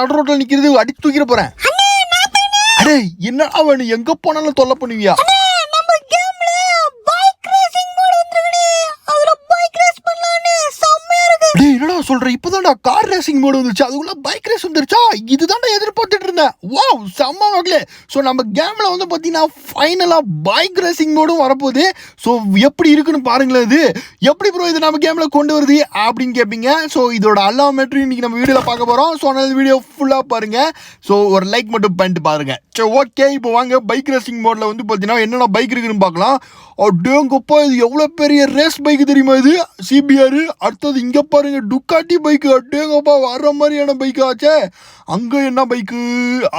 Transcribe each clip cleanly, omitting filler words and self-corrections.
நடு ரோட்ல நிக்கிறது, அடிச்சு தூக்கிட போறேன். அடே என்ன அவனு எங்க போனாலும் தொல்லை பண்ணுவியா? என்னடா சொல்ற? இப்பதான்டா கார் ரேசிங் மோடு வந்துருச்சு, அதுக்குள்ள பைக் ரேஸ் வந்துருச்சா? இதுதான்டா எதிர்பார்த்துட்டு இருந்தேன். வாவ், செம்ம மக்களே. ஸோ நம்ம கேம்ல வந்து பார்த்தீங்கன்னா ஃபைனலா பைக் ரேசிங் மோடும் வரப்போகுது. ஸோ எப்படி இருக்குன்னு பாருங்களேன். இது எப்படி ப்ரோ இது நம்ம கேம்ல கொண்டு வருது அப்படின்னு கேட்பீங்க. ஸோ இதோட எல்லா மேட்ரும் இன்னைக்கு நம்ம வீடியோல பார்க்க போறோம். ஸோ அந்த வீடியோ ஃபுல்லா பாருங்க. ஸோ ஒரு லைக் மட்டும் பண்ணிட்டு பாருங்க. சரி ஓகே, இப்போ வாங்க பைக் ரேசிங் மோட்ல வந்து பார்த்தீங்கன்னா என்னென்ன பைக் இருக்குன்னு பார்க்கலாம். அடேங்கப்பா, இது எவ்வளோ பெரிய ரேஸ் பைக் தெரியுமா? இது சிபிஆர். அடுத்தது இங்கே பாருங்க டுக்காட்டி பைக்கு. அடேங்கப்பா, வர்ற மாதிரியான பைக் ஆச்சே. அங்கே என்ன பைக்கு?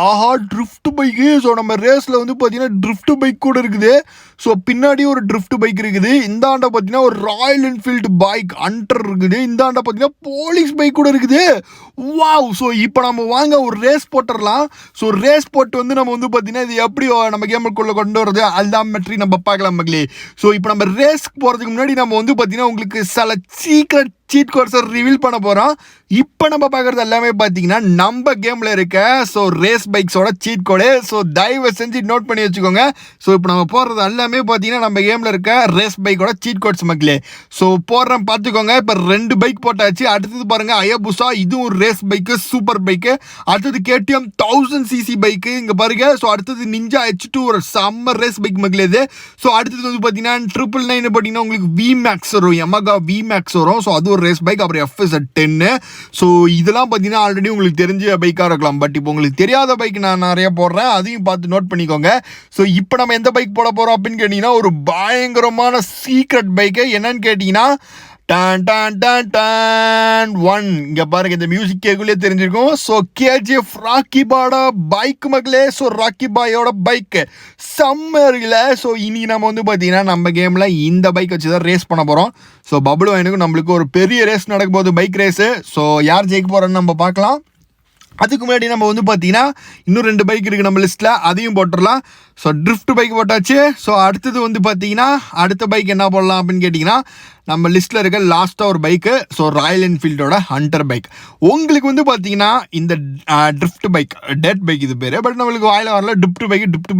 ஆஹா, ட்ரிஃப்ட் பைக்கு. ஸோ நம்ம ரேஸில் வந்து பார்த்தீங்கன்னா ட்ரிஃப்ட் பைக் கூட இருக்குது. ஸோ பின்னாடி ஒரு ட்ரிஃப்ட் பைக் இருக்குது. இந்த ஆண்டை பார்த்தீங்கன்னா ஒரு ராயல் என்ஃபீல்டு பைக் ஹண்டர் இருக்குது. இந்த ஆண்டை பார்த்தீங்கன்னா போலீஸ் பைக் கூட இருக்குது. வாவ். ஸோ இப்போ நம்ம வாங்க ஒரு ரேஸ் போட்டுடலாம். ஸோ ரேஸ் போட்டு வந்து நம்ம வந்து பார்த்தீங்கன்னா இது எப்படி நம்ம கேமுக்குள்ளே கொண்டு வரது அதுதான் மெட்ரி நம்ம பார்க்கலாம் மக்களே. ஸோ இப்போ நம்ம ரேஸ்க்கு போகிறதுக்கு முன்னாடி நம்ம வந்து பார்த்தீங்கன்னா உங்களுக்கு சில சீக்ரெட் சீட் கோட்ஸை ரிவீல் பண்ண போகிறோம். இப்போ நம்ம பார்க்குறது எல்லாமே பார்த்தீங்கன்னா நம்ம கேமில் இருக்க ஸோ ரேஸ் பைக்ஸோட சீட் கோடு. ஸோ தயவு செஞ்சு நோட் பண்ணி வச்சுக்கோங்க. ஸோ இப்போ நம்ம போடுறது எல்லாமே பார்த்தீங்கன்னா நம்ம கேமில் இருக்க ரேஸ் பைக்கோட சீட் கோட்ஸ் மக்களே. ஸோ போடுறேன் பார்த்துக்கோங்க. இப்போ 2 பைக் போட்டாச்சு. அடுத்தது பாருங்கள் அயபுசா, இதுவும் ஒரு ரேஸ் பைக்கு, சூப்பர் பைக்கு. அடுத்தது கேடிஎம் 1000cc பைக்கு இங்கே பாருங்க. ஸோ அடுத்தது நிஞ்சா H2 ஒரு செம்ம ரேஸ் பைக் மக்களே இது. ஸோ அடுத்தது வந்து பார்த்தீங்கன்னா 999 பார்த்தீங்கன்னா உங்களுக்கு VMAX வரும், Yamaha VMAX வரும். ஸோ அது ரேஸ் பைக். அப்புறம் FZ10. ஸோ இதெல்லாம் பார்த்தீங்கன்னா ஆல்ரெடி உங்களுக்கு தெரிஞ்ச பைக்காக இருக்கலாம். பட் இப்போ உங்களுக்கு தெரியாத பைக் நான் நிறைய போடுறேன், அதையும் பார்த்து நோட் பண்ணிக்கோங்க. ஸோ இப்போ நம்ம எந்த பைக் போட போகிறோம் அப்படின்னு கேட்டிங்கன்னா ஒரு பயங்கரமான சீக்ரெட் பைக்கு. என்னன்னு கேட்டிங்கன்னா டான் டான் டான் டான் 1. இங்கே பாருங்க, இந்த மியூசிக் கேக்குள்ளே தெரிஞ்சிருக்கும். ஸோ KGF ராக்கி பாயோட பைக் மக்களே. ஸோ ராக்கி பாயோட பைக்கு செம்ம இருக்குல்ல. ஸோ இனி நம்ம வந்து பார்த்தீங்கன்னா நம்ம கேமில் இந்த பைக் வச்சு தான் ரேஸ் பண்ண போகிறோம். ஸோ பப்ளு வாயனுக்கும் நம்மளுக்கு ஒரு பெரிய ரேஸ் நடக்க போகுது, பைக் ரேஸு. ஸோ யார் ஜெயிக்க போகிறோன்னு நம்ம பார்க்கலாம். அதுக்கு முன்னாடி நம்ம வந்து பார்த்தீங்கன்னா இன்னும் 2 பைக் இருக்குது நம்ம லிஸ்ட்டில், அதையும் போட்டுடலாம். ஸோ ட்ரிஃப்ட் பைக் போட்டாச்சு. ஸோ அடுத்தது வந்து பார்த்தீங்கன்னா அடுத்த பைக் என்ன போடலாம் அப்படின்னு கேட்டிங்கன்னா நம்ம லிஸ்ட்டில் இருக்க லாஸ்ட்டாக ஒரு பைக்கு. ஸோ ராயல் என்ஃபீல்டோட ஹண்டர் பைக். உங்களுக்கு வந்து பார்த்தீங்கன்னா இந்த ட்ரிஃப்ட் பைக் டெட் பைக் இது பேர். பட் நம்மளுக்கு வாயில் வரல, ட்ரிஃப்ட்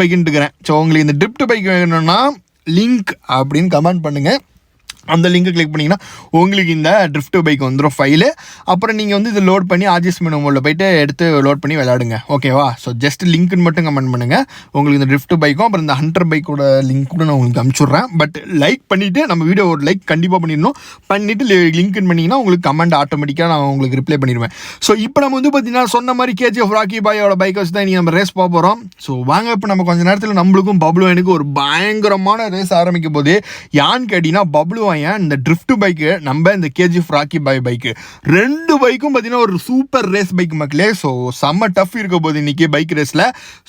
பைக்குன்னு இருக்கிறேன். ஸோ உங்களுக்கு இந்த ட்ரிஃப்ட் பைக் வேணும்னா லிங்க் அப்படின்னு கமெண்ட் பண்ணுங்கள். அந்த லிங்கை கிளிக் பண்ணிங்கன்னா உங்களுக்கு இந்த ட்ரிஃப்ட் பைக் வந்துடும் ஃபைலு. அப்புறம் நீங்கள் வந்து இதை லோட் பண்ணி ஆர்ஜிஎஸ் மெனு மோடில் போய்ட்டு எடுத்து லோட் பண்ணி விளையாடுங்க. ஓகேவா? ஸோ ஜஸ்ட் லிங்க்னு மட்டும் கமெண்ட் பண்ணுங்கள். உங்களுக்கு இந்த ட்ரிஃப்ட் பைக்கும் அப்புறம் இந்த ஹண்டர் பைக்கோட லிங்க் கூட நான் உங்களுக்கு அனுப்பிச்சுட்றேன். பட் லைக் பண்ணிவிட்டு நம்ம வீடியோ ஒரு லைக் கண்டிப்பாக பண்ணிடணும். பண்ணிவிட்டு லிங்க்னு பண்ணிங்கன்னா உங்களுக்கு கமெண்ட் ஆட்டோமேட்டிக்காக நான் உங்களுக்கு ரிப்ளை பண்ணிடுவேன். ஸோ இப்போ நம்ம வந்து பார்த்தீங்கன்னா சொன்ன மாதிரி KGF ராக்கி பாயோட பைக்கை வச்சு தான் நீங்கள் நம்ம ரேஸ் போக போகிறோம். ஸோ வாங்க இப்போ நம்ம கொஞ்சம் நேரத்தில் நம்மளுக்கும் பப்ளு எனக்கு ஒரு பயங்கரமான ரேஸ் ஆரம்பிக்க போது. யான்னு கேட்டிங்கன்னா பப்ளு இந்த ட்ரிஃப்ட் பைக்கு நம்ம இந்த KGF ராக்கி பாய் பைக்கு 2 பைக்கும் பார்த்தீங்கன்னா ஒரு சூப்பர் ரேஸ் பைக் மக்களே. ஸோ செம்ம டஃப் இருக்க போகுது இன்றைக்கி பைக் ரேஸில்.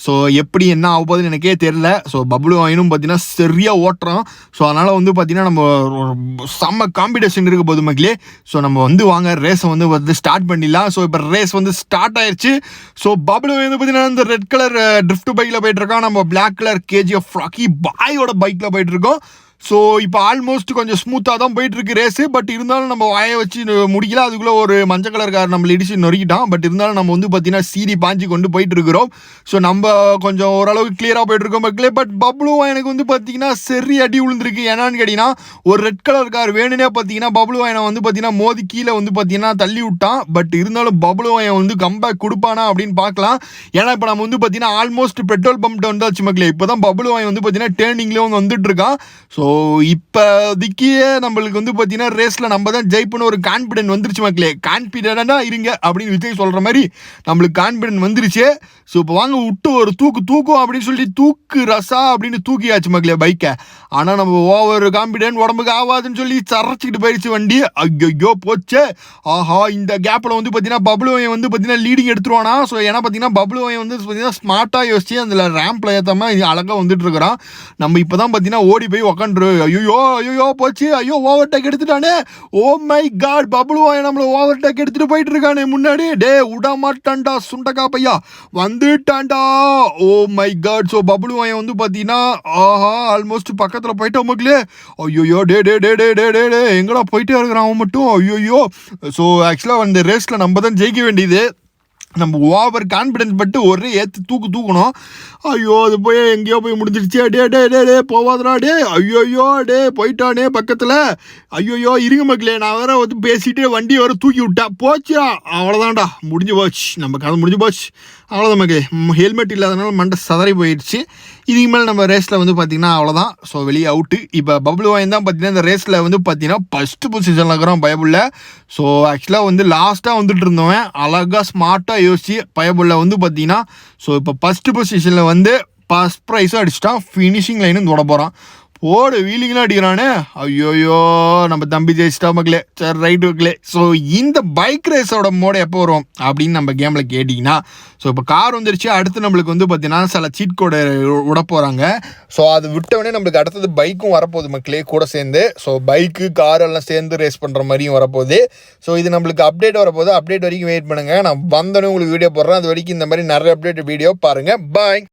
ஸோ எப்படி என்ன ஆக போகுதுன்னு எனக்கே தெரில. ஸோ பப்ளு வாயினும் பார்த்தீங்கன்னா சரியாக ஓட்டுறோம். ஸோ அதனால் வந்து பார்த்தீங்கன்னா நம்ம செம்ம காம்படிஷன் இருக்க போகுது மக்களே. ஸோ நம்ம வந்து வாங்க ரேஸை வந்து ஸ்டார்ட் பண்ணிடலாம். ஸோ இப்போ ரேஸ் வந்து ஸ்டார்ட் ஆயிடுச்சு. ஸோ பப்ளு வந்து பார்த்தீங்கன்னா இந்த ரெட் கலர் ட்ரிஃப்ட் பைக்கில் போயிட்டுருக்கோம். நம்ம பிளாக் கலர் KGF ராக்கி பாயோட பைக்கில் போயிட்டுருக்கோம். ஸோ இப்போ ஆல்மோஸ்ட் கொஞ்சம் ஸ்மூத்தாக தான் போயிட்டுருக்கு ரேஸு. பட் இருந்தாலும் நம்ம வாயை வச்சு முடிக்கல. அதுக்குள்ளே ஒரு மஞ்சள் கலர் கார் நம்மளை இடிச்சு நொறுக்கிட்டான். பட் இருந்தாலும் நம்ம வந்து பார்த்தீங்கன்னா சீடி பாஞ்சு கொண்டு போயிட்டுருக்கிறோம். ஸோ நம்ம கொஞ்சம் ஓரளவுக்கு கிளியராக போயிட்டுருக்கோம் மக்களே. பட் பப்ளுவா எனக்கு வந்து பார்த்தீங்கன்னா சரி அடி விழுந்திருக்கு. ஏன்னான்னு கேட்டிங்கன்னா ஒரு ரெட் கலர் கார் வேணுனே பார்த்தீங்கன்னா பப்ளுவாயனை வந்து பார்த்தீங்கன்னா மோதி கீழே வந்து பார்த்தீங்கன்னா தள்ளி விட்டான். பட் இருந்தாலும் பப்ளுவாயன் வந்து கம்பேக் கொடுப்பானா அப்படின்னு பார்க்கலாம். ஏன்னா இப்போ நம்ம வந்து பார்த்தீங்கன்னா ஆல்மோஸ்ட் பெட்ரோல் பம்ப்ட்டு வந்தாச்சு மக்களே. இப்போ தான் பப்ளுவாயன் வந்து பார்த்தீங்கன்னா டேர்னிங்லேயே வந்துட்டு இருக்கான். ஸோ இப்போதைக்கு நம்மளுக்கு வந்து பார்த்தீங்கன்னா ரேஸில் நம்ம தான் ஜெயிப்புன்னு ஒரு கான்ஃபிடென்ட் வந்துருச்சு மக்களே. கான்ஃபிடென்ட்டாக இருங்க அப்படின்னு விஜய் சொல்கிற மாதிரி நம்மளுக்கு கான்ஃபிடென்ட் வந்துருச்சு. ஸோ இப்போ வாங்க விட்டு ஒரு தூக்கும் அப்படின்னு சொல்லி தூக்கு ரசா அப்படின்னு தூக்கியாச்சு மக்களே பைக்கை. ஆனால் நம்ம ஓவர் கான்ஃபிடென்ட் உடம்புக்கு ஆகாதுன்னு சொல்லி சரைச்சிக்கிட்டு போயிடுச்சு வண்டி. ஐயோ போச்சு. ஆஹா, இந்த கேப்பில் வந்து பார்த்தீங்கன்னா பப்ளுவையை வந்து பார்த்தீங்கன்னா லீடிங் எடுத்துருவானா. ஸோ ஏன்னா பார்த்தீங்கன்னா பப்ளுவையை வந்து பார்த்தீங்கன்னா ஸ்மார்ட்டாக யோசிச்சு அதில் ரேம்பில் ஏற்றாமல் அழகாக வந்துட்டு இருக்கிறான். நம்ம இப்போ தான் பார்த்தீங்கன்னா ஓடி போய் உக்காண்டு ஐயோ போச்சு. ஐயோ ஓவர்டேக் எடுத்துட்டானே. ஓ மை காட், பப்ளுவாயை நம்மளை ஓவர்டேக் எடுத்துகிட்டு போயிட்டு இருக்கானே முன்னாடி. டே விடமாட்டான்டா சுண்டக்கா பையா, வந்துட்டான்டா. Oh my God. ஸோ பப்ளுவாயை வந்து பார்த்தீங்கன்னா ஆஹா ஆல்மோஸ்ட் பக்கத்தில் போயிட்டோம் மக்களே. ஐயோ டே டே டே டே டே டே டே எங்கடா போயிட்டே இருக்கிறான் அவன் மட்டும். ஐயோ. ஸோ ஆக்சுவலாக அந்த ரேஸில் நம்ம தான் ஜெயிக்க வேண்டியது. நம்ம ஓவர் கான்ஃபிடன்ஸ் பட்டு ஒரே ஏற்று தூக்கணும். ஐயோ அது போய் எங்கேயோ போய் முடிஞ்சிருச்சு. டே போவாதரா ஐயோ போயிட்டானே பக்கத்தில். ஐயோ இருங்க மக்களே, நான் வேற வந்து பேசிட்டு வண்டியை வர தூக்கி விட்டேன். போச்சா அவ்வளோதான்டா, முடிஞ்சு போச்சு, நம்ம கதை முடிஞ்சு போச்சு. அவ்வளோதான் மக்களே, ஹெல்மெட் இல்லாதனால மண்டை சதறி போயிடுச்சு. இதுக்கு மேலே நம்ம ரேஸில் வந்து பார்த்திங்கன்னா அவ்வளோதான். ஸோ வெளியே அவுட்டு. இப்போ பபுள் வாயின் தான் பார்த்தீங்கன்னா இந்த ரேஸில் வந்து பார்த்தீங்கன்னா ஃபஸ்ட்டு பொசிஷனில் இருக்கிறோம் பயபுள்ள. ஸோ ஆக்சுவலாக வந்து லாஸ்ட்டாக வந்துட்டு இருந்தவன் அழகாக ஸ்மார்ட்டாக யோசிச்சு பயபுள்ள வந்து பார்த்தீங்கன்னா ஸோ இப்போ ஃபஸ்ட்டு பொசிஷனில் வந்து ஃபஸ்ட் ப்ரைஸும் அடிச்சிட்டான். ஃபினிஷிங் லைனும் தொட போகிறான். போடு வீலிங்லாம் அடிக்கிறானே. ஐயோயோ நம்ம தம்பி ஜெயிச்சிட்டா மக்களே. சரி ரைட் மக்களே. ஸோ இந்த பைக் ரேஸோட மோடு எப்போ வரும் அப்படின்னு நம்ம கேமில் கேட்டிங்கன்னா, ஸோ இப்போ கார் வந்துருச்சு. அடுத்து நம்மளுக்கு வந்து பார்த்தீங்கன்னா சில சீட் கோடை விட போகிறாங்க. ஸோ அது விட்டவொடனே நம்மளுக்கு அடுத்தது பைக்கும் வரப்போகுது மக்களே கூட சேர்ந்து. ஸோ பைக்கு கார் எல்லாம் சேர்ந்து ரேஸ் பண்ணுற மாதிரியும் வரப்போகுது. ஸோ இது நம்மளுக்கு அப்டேட் வரப்போகுது. அப்டேட் வரைக்கும் வெயிட் பண்ணுங்கள். நான் வந்தோடனே உங்களுக்கு வீடியோ போடுறேன். அது வரைக்கும் இந்த மாதிரி நிறைய அப்டேட் வீடியோ பாருங்கள். பாய்.